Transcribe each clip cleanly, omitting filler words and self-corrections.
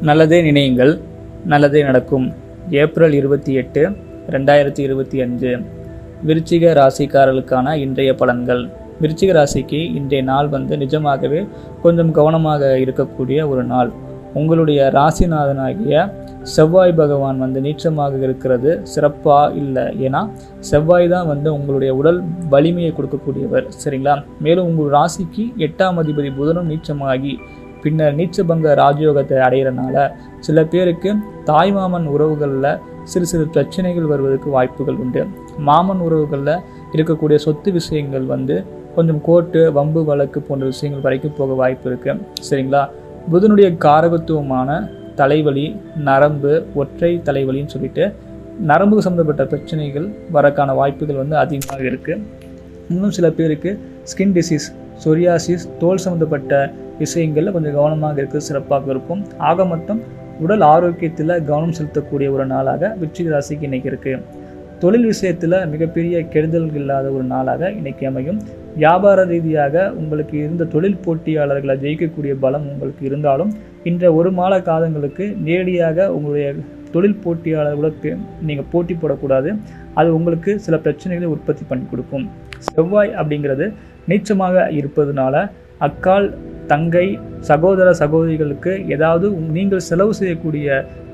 நல்லதே நினையுங்கள், நல்லதே நடக்கும். ஏப்ரல் 28, 2025 விருச்சிக ராசிக்காரர்களுக்கான இன்றைய பலன்கள். விருச்சிக ராசிக்கு இன்றைய நாள் நிஜமாகவே கொஞ்சம் கவனமாக இருக்கக்கூடிய ஒரு நாள். உங்களுடைய ராசிநாதனாகிய செவ்வாய் பகவான் நீச்சமாக இருக்கிறது சிறப்பா இல்லை. ஏன்னா செவ்வாய் தான் உங்களுடைய உடல் வலிமையை கொடுக்கக்கூடியவர், சரிங்களா? மேலும் உங்கள் ராசிக்கு 8ஆம் அதிபதி புதனும் நீச்சமாகி பின்னர் நீச்சபங்க ராஜயோகத்தை அடைகிறனால சில பேருக்கு தாய்மாமன் உறவுகளில் சிறு பிரச்சனைகள் வருவதற்கு வாய்ப்புகள் உண்டு. மாமன் உறவுகளில் இருக்கக்கூடிய சொத்து விஷயங்கள் கொஞ்சம் கோர்ட்டு வம்பு வழக்கு போன்ற விஷயங்கள் வரைக்கும் போக வாய்ப்பு இருக்குது, சரிங்களா? புதனுடைய காரகத்துவமான தலைவலி, நரம்பு, ஒற்றை தலைவலின்னு சொல்லிட்டு நரம்பு சம்மந்தப்பட்ட பிரச்சனைகள் வரக்கான வாய்ப்புகள் அதிகமாக இருக்குது. இன்னும் சில பேருக்கு ஸ்கின் டிசீஸ், சொரியாசிஸ், தோல் சம்மந்தப்பட்ட விஷயங்களில் கொஞ்சம் கவனமாக இருக்கிறது சிறப்பாக இருக்கும். ஆக மொத்தம் உடல் ஆரோக்கியத்தில் கவனம் செலுத்தக்கூடிய ஒரு நாளாக விருச்சிக ராசிக்கு இன்றைக்கி இருக்குது. தொழில் விஷயத்தில் மிகப்பெரிய கெடுதல்கள் இல்லாத ஒரு நாளாக இன்றைக்கி அமையும். வியாபார ரீதியாக உங்களுக்கு இருந்த தொழில் போட்டியாளர்களை ஜெயிக்கக்கூடிய பலம் உங்களுக்கு இருந்தாலும் இன்ற ஒரு மாத காலங்களுக்கு நேரடியாக உங்களுடைய தொழில் போட்டியாளர்களுக்கு நீங்கள் போட்டி போடக்கூடாது. அது உங்களுக்கு சில பிரச்சனைகளை உற்பத்தி பண்ணி கொடுக்கும். செவ்வாய் அப்படிங்கிறது நீச்சமாக இருப்பதுனால அக்கால், தங்கை, சகோதர சகோதரிகளுக்கு ஏதாவது நீங்கள் செலவு செய்யக்கூடிய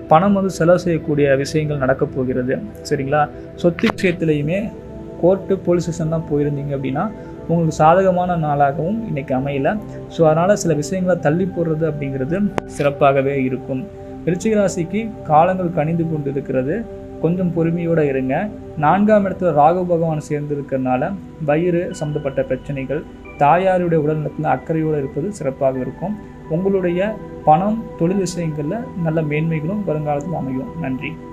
பணம் செலவு செய்யக்கூடிய விஷயங்கள் நடக்கப் போகிறது, சரிங்களா? சொத்து விஷயத்துலையுமே கோர்ட்டு, போலீஸ் ஸ்டேஷன்லாம் போயிருந்தீங்க அப்படின்னா உங்களுக்கு சாதகமான நாளாகவும் இன்றைக்கி அமையலை. ஸோ அதனால் சில விஷயங்களை தள்ளி போடுறது அப்படிங்கிறது சிறப்பாகவே இருக்கும். விருச்சிக ராசிக்கு காலங்கள் கனிந்து கொண்டு இருக்கிறது. கொஞ்சம் பொறுமையோடு இருங்க. 4ஆம் இடத்துல ராகு பகவான் சேர்ந்து இருக்கிறதுனால வயிறு சம்மந்தப்பட்ட பிரச்சனைகள், தாயாருடைய உடல்நலத்தில் அக்கறையோடு இருப்பது சிறப்பாக இருக்கும். உங்களுடைய பணம், தொழில் விஷயங்களில் நல்ல மேன்மைகளும் வருங்காலத்தில் அமையும். நன்றி.